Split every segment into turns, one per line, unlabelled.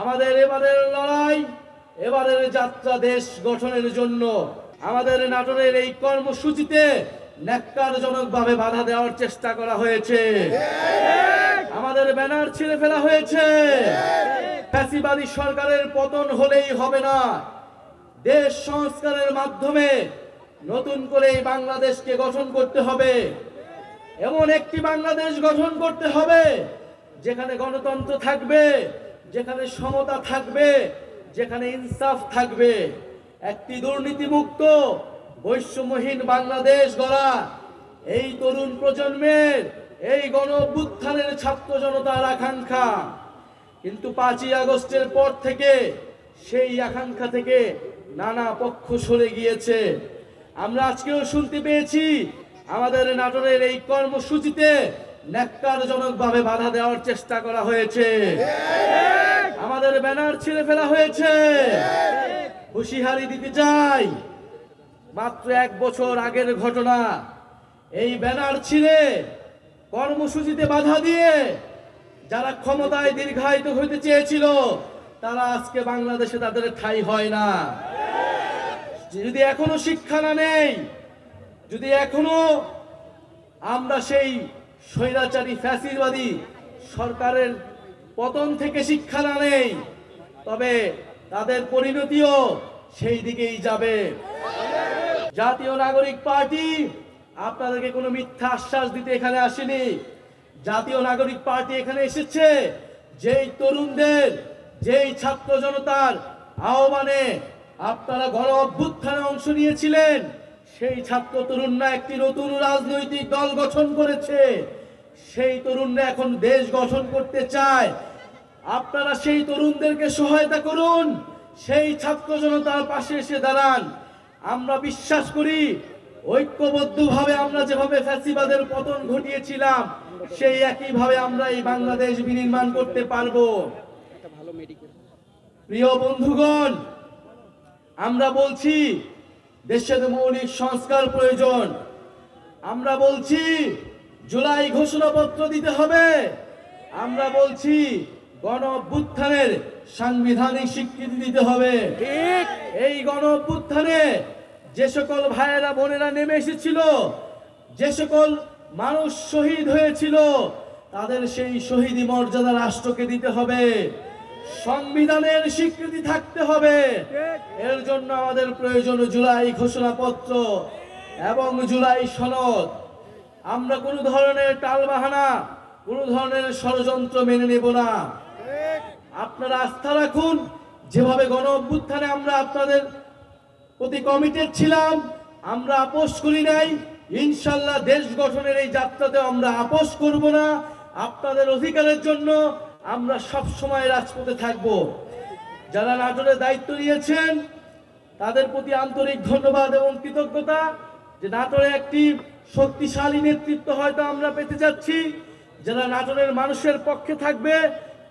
আমাদের এবারের লড়াই, এবারের যাত্রা দেশ গঠনের জন্য। আমাদের নাটোরের এই কর্মসূচিতে ন্যাক্কারজনকভাবে বাধা দেওয়ার চেষ্টা করা হয়েছে, আমাদের ব্যানার ছিঁড়ে ফেলা হয়েছে। ফ্যাসিবাদী সরকারের পতন হলেই হবে না, দেশ সংস্কারের মাধ্যমে নতুন করে এই বাংলাদেশকে গঠন করতে হবে। এমন একটি বাংলাদেশ গঠন করতে হবে যেখানে গণতন্ত্র থাকবে, যেখানে সমতা থাকবে, যেখানে ইনসাফ থাকবে। একটি দুর্নীতিমুক্ত বৈষম্যহীন বাংলাদেশ গড়া এই তরুণ প্রজন্মের, এই গণ অভ্যুত্থানের ছাত্র জনতার আকাঙ্ক্ষা। কিন্তু 5ই আগস্টের পর থেকে সেই আকাঙ্ক্ষা থেকে নানা পক্ষ সরে গিয়েছে। আমরা আজকেও শুনতে পেয়েছি আমাদের নাটোরের এই কর্মসূচিতে ন্যাক্কারজনকভাবে বাধা দেওয়ার চেষ্টা করা হয়েছে, আমাদের ব্যানার ছিঁড়ে ফেলা হয়েছে। হুঁশিয়ারি দিতে চাই, মাত্র 1 বছর আগের ঘটনা। এই ব্যানার ছিঁড়ে কর্মসূচিতে বাধা দিয়ে যারা ক্ষমতায় দীর্ঘায়িত হইতে চেয়েছিল তারা আজকে বাংলাদেশে তাদের ঠাঁই হয় না। যদি এখনো শিক্ষা না নেই, যদি এখনো আমরা সেই স্বৈরাচারী ফ্যাসিবাদী সরকারের পতন থেকে শিক্ষা না নেই, তবে তাদের পরিণতিও সেই দিকেই যাবে। জাতীয় নাগরিক পার্টি আপনাদেরকে কোনো মিথ্যা আশ্বাস দিতে এখানে আসেনি। জাতীয় নাগরিক পার্টি এখানে এসেছে যেই তরুণদের, যেই ছাত্র জনতার আহ্বানে আপনারা গণ অভ্যুত্থানে অংশ নিয়েছিলেন, সেই ছাত্র তরুণরা একটি নতুন রাজনৈতিক দল গঠন করেছে। সেই তরুণরা এখন দেশ গঠন করতে চায়। আপনারা সেই তরুণদেরকে সহায়তা করুন, সেই ছাত্র জনতার পাশে এসে দাঁড়ান। আমরা বিশ্বাস করি ঐক্যবদ্ধভাবে আমরা যেভাবে ফ্যাসিবাদের পতন ঘটিয়েছিলাম সেই একইভাবে আমরা এই বাংলাদেশ বিনির্মাণ করতে পারবো। প্রিয় বন্ধুগণ, আমরা বলছি দেশের মৌলিক সংস্কার প্রয়োজন। আমরা বলছি জুলাই ঘোষণাপত্র দিতে হবে। আমরা বলছি গণ অভ্যুত্থানের সাংবিধানিক স্বীকৃতি দিতে হবে। এই গণ অভ্যুত্থানে যে সকল ভাইয়েরা বোনেরা নেমে এসেছিল, যে সকল মানুষ শহীদ হয়েছিল, তাদের সেই শহীদি মর্যাদা রাষ্ট্রকে দিতে হবে। সংবিধানের স্বীকৃতি থাকতে হবে। এর জন্য আমাদের প্রয়োজন জুলাই ঘোষণাপত্র এবং জুলাই সনদ। আমরা কোনো ধরনের টালবাহানা, কোনো ধরনের ষড়যন্ত্র মেনে নেব না। আপনারা আস্থা রাখুন, যেভাবে গণ অভ্যুত্থানে আমরা আপনাদের প্রতি কমিটেড ছিলাম, আমরা আপোষ করি নাই। ইনশাল্লাহ দেশ গঠনের এই যাত্রাতে আমরা আপোষ করব না। আপনাদের অধিকারের জন্য আমরা সব সময় রাজপথে থাকব। যারা নাটোরে দায়িত্ব নিয়েছেন তাদের প্রতি আন্তরিক ধন্যবাদ এবং কৃতজ্ঞতা, যে নাটোরে একটি শক্তিশালী নেতৃত্ব হয়তো আমরা পেতে যাচ্ছি, যারা নাটোরের মানুষের পক্ষে থাকবে,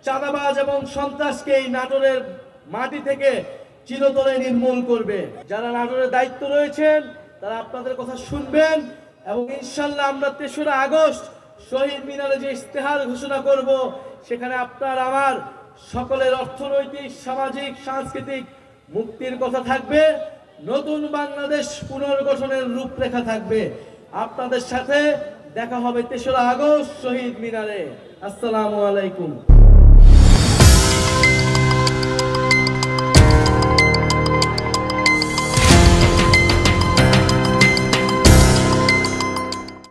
চাঁদাবাজ এবং সন্ত্রাসকে এই নাটোরের মাটি থেকে চিরতরে নির্মূল করবে। যারা নাটোরের দায়িত্ব রয়েছেন তারা আপনাদের কথা শুনবেন এবং ইনশাল্লাহ আমরা 3রা আগস্ট শহীদ মিনারে যে ইশতেহার ঘোষণা করব, সেখানে আপনার আমার সকলের অর্থনৈতিক, সামাজিক, সাংস্কৃতিক মুক্তির কথা থাকবে। নতুন বাংলাদেশ পুনর্গঠনের রূপরেখা থাকবে। আপনাদের সাথে দেখা হবে 3রা আগস্ট শহীদ মিনারে। আসসালামু আলাইকুম।